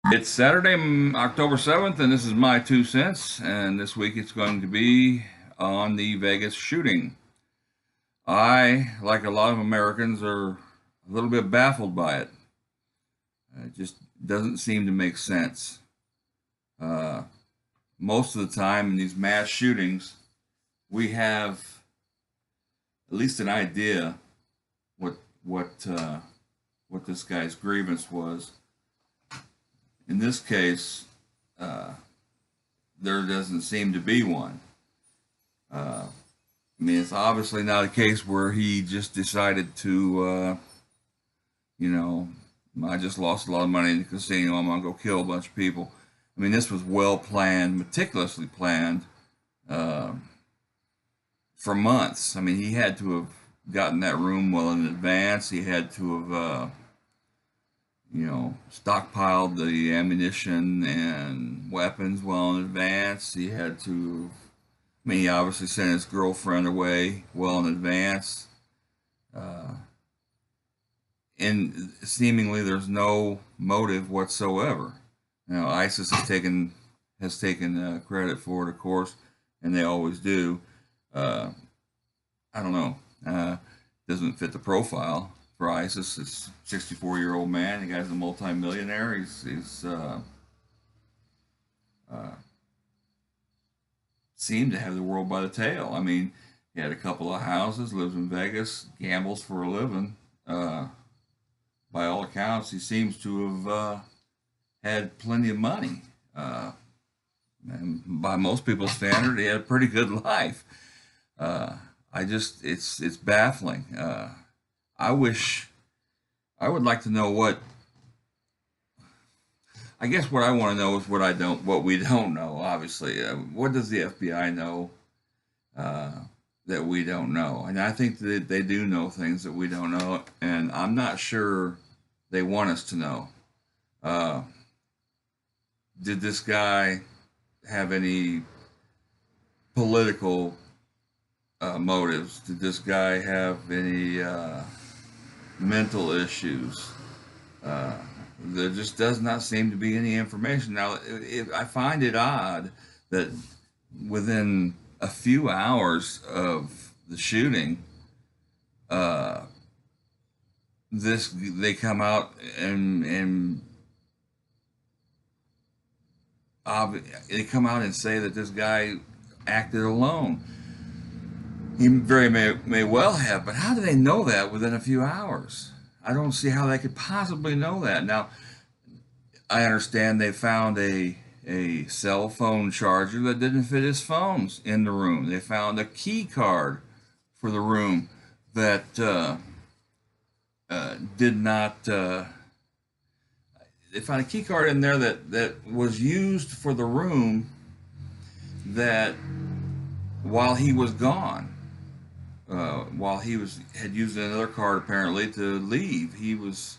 It's Saturday, October 7th, and this is my 2 cents. And this week it's going to be on the Vegas shooting. I, like a lot of Americans, are a little bit baffled by it. It just doesn't seem to make sense. Uh, Most of the time in these mass shootings, we have at least an idea what what uh, what this guy's grievance was. In this case, uh, there doesn't seem to be one. Uh, I mean, it's obviously not a case where he just decided to, you know, I just lost a lot of money in the casino. I'm gonna go kill a bunch of people. I mean, this was well planned, meticulously planned uh, for months. I mean, he had to have gotten that room well in advance. He had to have, stockpiled the ammunition and weapons well in advance. He had to. I mean, he obviously sent his girlfriend away well in advance. Uh, and seemingly there's no motive whatsoever. Now, ISIS has taken credit for it, of course, and they always do. Uh, I don't know. Doesn't fit the profile for ISIS. It's a 64-year-old man. The guy's a multimillionaire. He's uh, seemed to have the world by the tail. I mean, he had a couple of houses, lives in Vegas, gambles for a living. By all accounts, he seems to have had plenty of money. Uh, and by most people's standard, he had a pretty good life. Uh, it's baffling. I wish I would like to know what. I guess what I want to know is what we don't know. Obviously, what does the FBI know uh, that we don't know? And I think that they do know things that we don't know, and I'm not sure they want us to know. Uh, did this guy have any political motives? Did this guy have any mental issues? Uh, there just does not seem to be any information. Now, I find it odd that within a few hours of the shooting, uh, they come out and they come out and say that this guy acted alone. He very may well have, but how do they know that within a few hours? I don't see how they could possibly know that. Now, I understand they found a cell phone charger that didn't fit his phones in the room. They found a key card for the room that did not. They found a key card in there that was used for the room that while he was gone, while he was had used another card apparently to leave. His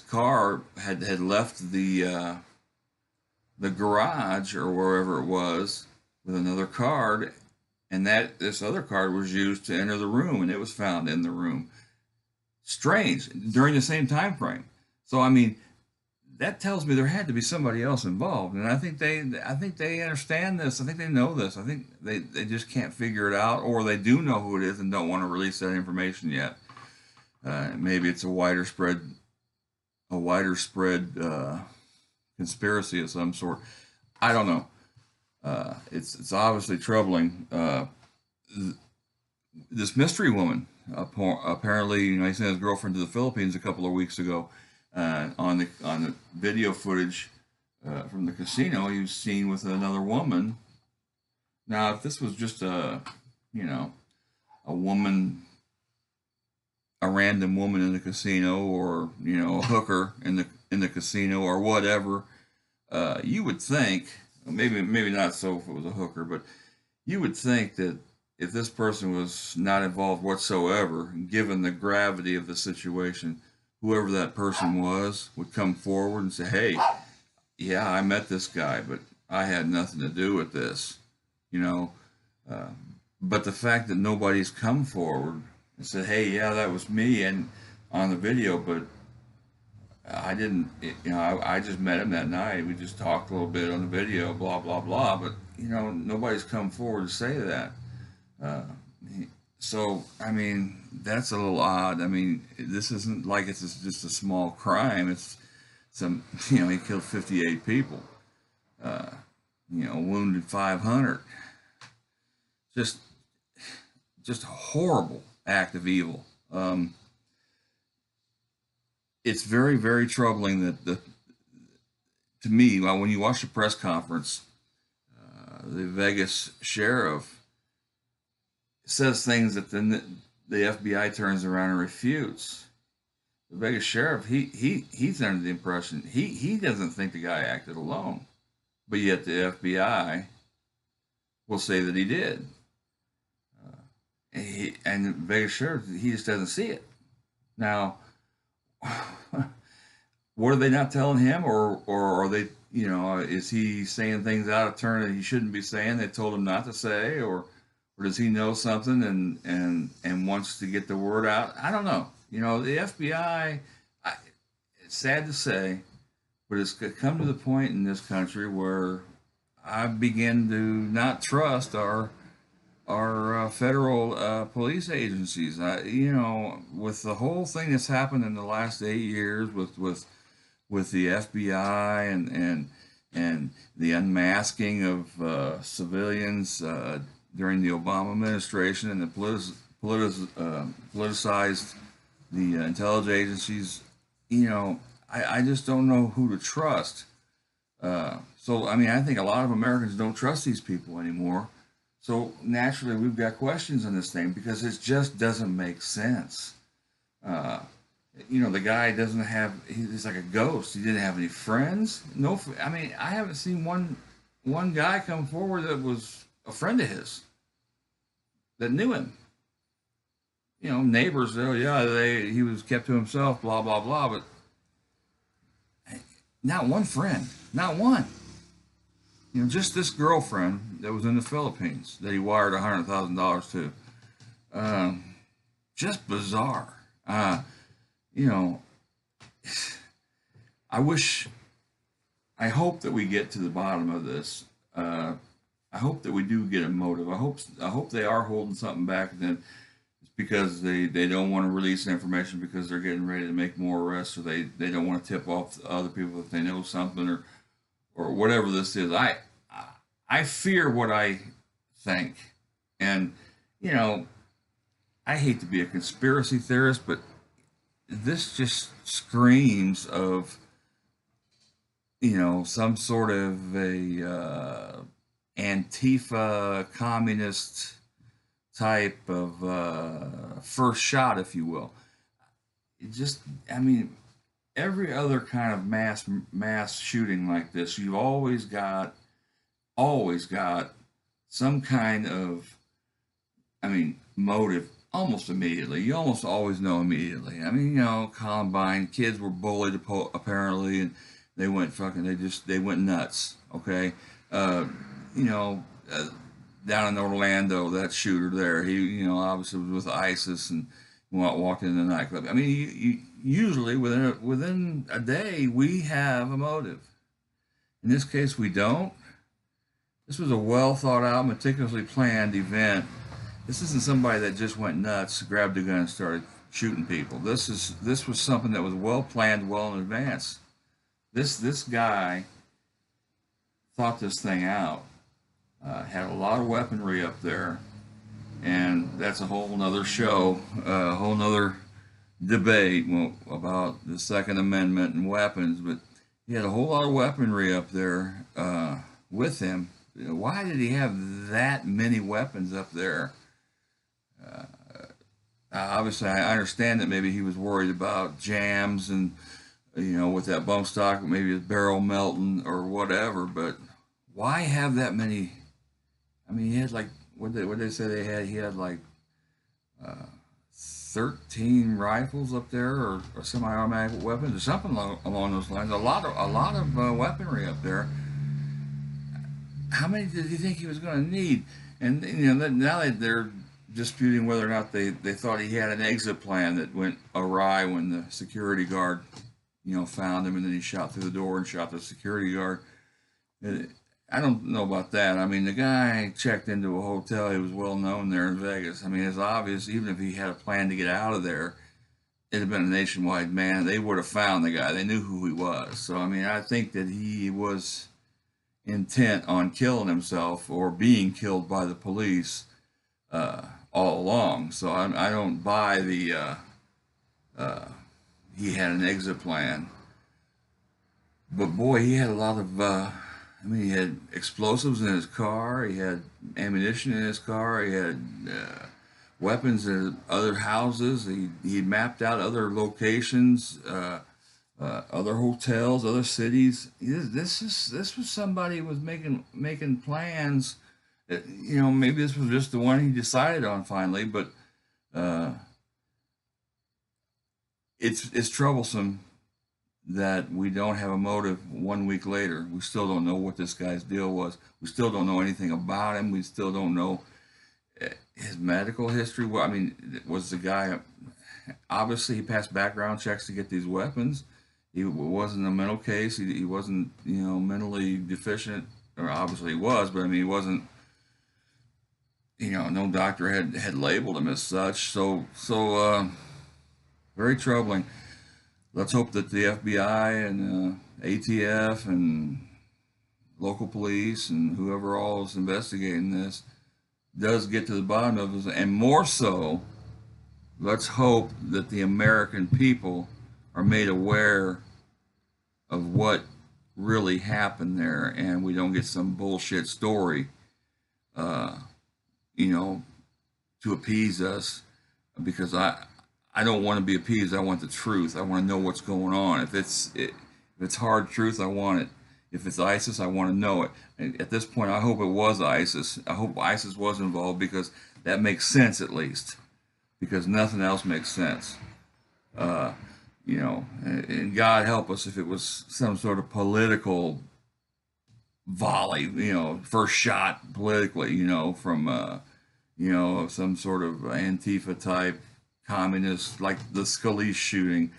car had left the garage or wherever it was with another card, and that this other card was used to enter the room, and it was found in the room. Strange during the same time frame. So I mean, that tells me there had to be somebody else involved, and I think they understand this. I think they know this. I think they just can't figure it out, or they do know who it is and don't want to release that information yet. Maybe it's a wider spread conspiracy of some sort. I don't know. It's obviously troubling. This mystery woman apparently, he sent his girlfriend to the Philippines a couple of weeks ago. On the video footage from the casino, he was seen with another woman. Now, if this was just a woman, a random woman in the casino, or a hooker in the casino, or whatever, you would think, maybe not so if it was a hooker, but you would think that if this person was not involved whatsoever, given the gravity of the situation, whoever that person was would come forward and say, "Hey, yeah, I met this guy, but I had nothing to do with this," you know. Uh, but the fact that nobody's come forward and said, "Hey, yeah, that was me," and on the video, but I didn't, you know, I just met him that night. We just talked a little bit on the video, blah blah blah. But you know, nobody's come forward to say that. Uh, so I mean, that's a little odd. I mean, this isn't like it's just a small crime. It's some, you know, he killed 58 people. Uh, you know, wounded 500. Just, just a horrible act of evil. It's very, very troubling that to me, well, when you watch the press conference, the Vegas sheriff says things that then the FBI turns around and refutes. The Vegas sheriff, he's under the impression he doesn't think the guy acted alone, but yet the FBI will say that he did. And Vegas sheriff, he just doesn't see it. Now, what are they not telling him, or are they, you know, is he saying things out of turn that he shouldn't be saying? They told him not to say, or does he know something and wants to get the word out? I don't know. You know, the FBI. It's sad to say, but it's come to the point in this country where I begin to not trust our federal police agencies. You know, with the whole thing that's happened in the last 8 years with the FBI and the unmasking of civilians during the Obama administration, and the politicized the intelligence agencies, you know, I just don't know who to trust. So, I mean, I think a lot of Americans don't trust these people anymore. So naturally, we've got questions on this thing because it just doesn't make sense. Uh, you know, the guy doesn't have, he's like a ghost. He didn't have any friends. No, I mean, I haven't seen one guy come forward that was a friend of his that knew him. You know, neighbors, oh yeah, he was kept to himself, blah blah blah. But not one friend, not one. You know, just this girlfriend that was in the Philippines that he wired $100,000 to. Um, just bizarre. You know, I wish, I hope that we get to the bottom of this. I hope that we do get a motive. I hope they are holding something back. And then it's because they don't want to release information because they're getting ready to make more arrests, or they don't want to tip off other people if they know something, or whatever this is. I fear what I think, and you know, I hate to be a conspiracy theorist, but this just screams of, you know, some sort of a Antifa communist type of first shot, if you will. It just, I mean, every other kind of mass shooting like this, you've always got some kind of, I mean, motive almost immediately. You almost always know immediately. I mean, you know, Columbine kids were bullied apparently, and they went nuts. Okay, uh, you know, down in Orlando, that shooter there, he, you know, obviously was with ISIS and walked into the nightclub. I mean, usually within a day we have a motive. In this case, we don't. This was a well thought out, meticulously planned event. This isn't somebody that just went nuts, grabbed a gun, and started shooting people. This was something that was well planned, well in advance. This guy thought this thing out. Had a lot of weaponry up there, and that's a whole nother show, a whole nother debate about the Second Amendment and weapons. But he had a whole lot of weaponry up there with him. Why did he have that many weapons up there? Uh, Obviously, I understand that maybe he was worried about jams and, you know, with that bump stock, maybe his barrel melting or whatever. But why have that many? I mean, he had like what they say they had. He had like 13 rifles up there, or semi-automatic weapons, or something along those lines. A lot of weaponry up there. How many did he think he was going to need? And you know, now they're disputing whether or not they thought he had an exit plan that went awry when the security guard, found him, and then he shot through the door and shot the security guard. I don't know about that. I mean, the guy checked into a hotel. He was well known there in Vegas. I mean, it's obvious, even if he had a plan to get out of there, it'd have been a nationwide man. They would have found the guy. They knew who he was. So, I mean, I think that he was intent on killing himself or being killed by the police all along. So I don't buy the he had an exit plan. But boy, he had a lot of, he had explosives in his car, he had ammunition in his car, he had weapons in other houses, he mapped out other locations, other hotels, other cities. This was somebody who was making plans. Maybe this was just the one he decided on finally, but it's troublesome that we don't have a motive 1 week later. We still don't know what this guy's deal was. We still don't know anything about him. We still don't know his medical history. Well, I mean, was the guy, obviously he passed background checks to get these weapons. He wasn't a mental case. He wasn't, mentally deficient, or obviously he was, but I mean, he wasn't, no doctor had labeled him as such. So very troubling. Let's hope that the FBI and ATF and local police and whoever all is investigating this does get to the bottom of it. And more so, let's hope that the American people are made aware of what really happened there, and we don't get some bullshit story, to appease us, because I don't want to be appeased. I want the truth. I want to know what's going on. If it's hard truth, I want it. If it's ISIS, I want to know it. And at this point, I hope it was ISIS. I hope ISIS was involved, because that makes sense, at least, because nothing else makes sense. And God help us if it was some sort of political volley, first shot politically, from, some sort of Antifa type communist, like the Scalise shooting.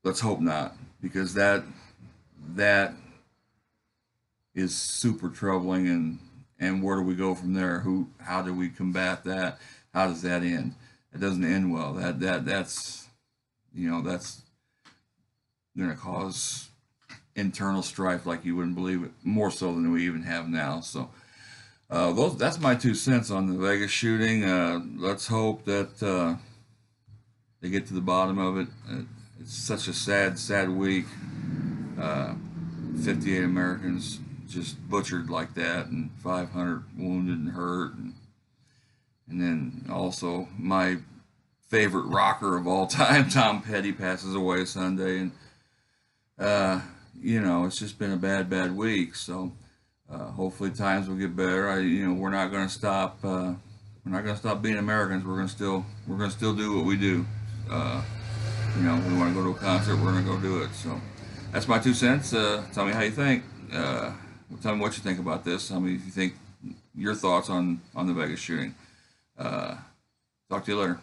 Let's hope not, because that is super troubling. And where do we go from there? How do we combat that? How does that end? It doesn't end well. That's going to cause internal strife like you wouldn't believe it, more so than we even have now. So that's my 2 cents on the Vegas shooting. Let's hope that they get to the bottom of it. It's such a sad week. 58 Americans just butchered like that, and 500 wounded and hurt. And then also my favorite rocker of all time, Tom Petty, passes away Sunday. And it's just been a bad week. So hopefully times will get better. We're not going to stop. We're not going to stop being Americans. We're going to still do what we do. We want to go to a concert, we're going to go do it. So that's my 2 cents. Tell me how you think. Tell me what you think about this. Tell me if you think your thoughts on the Vegas shooting. Talk to you later.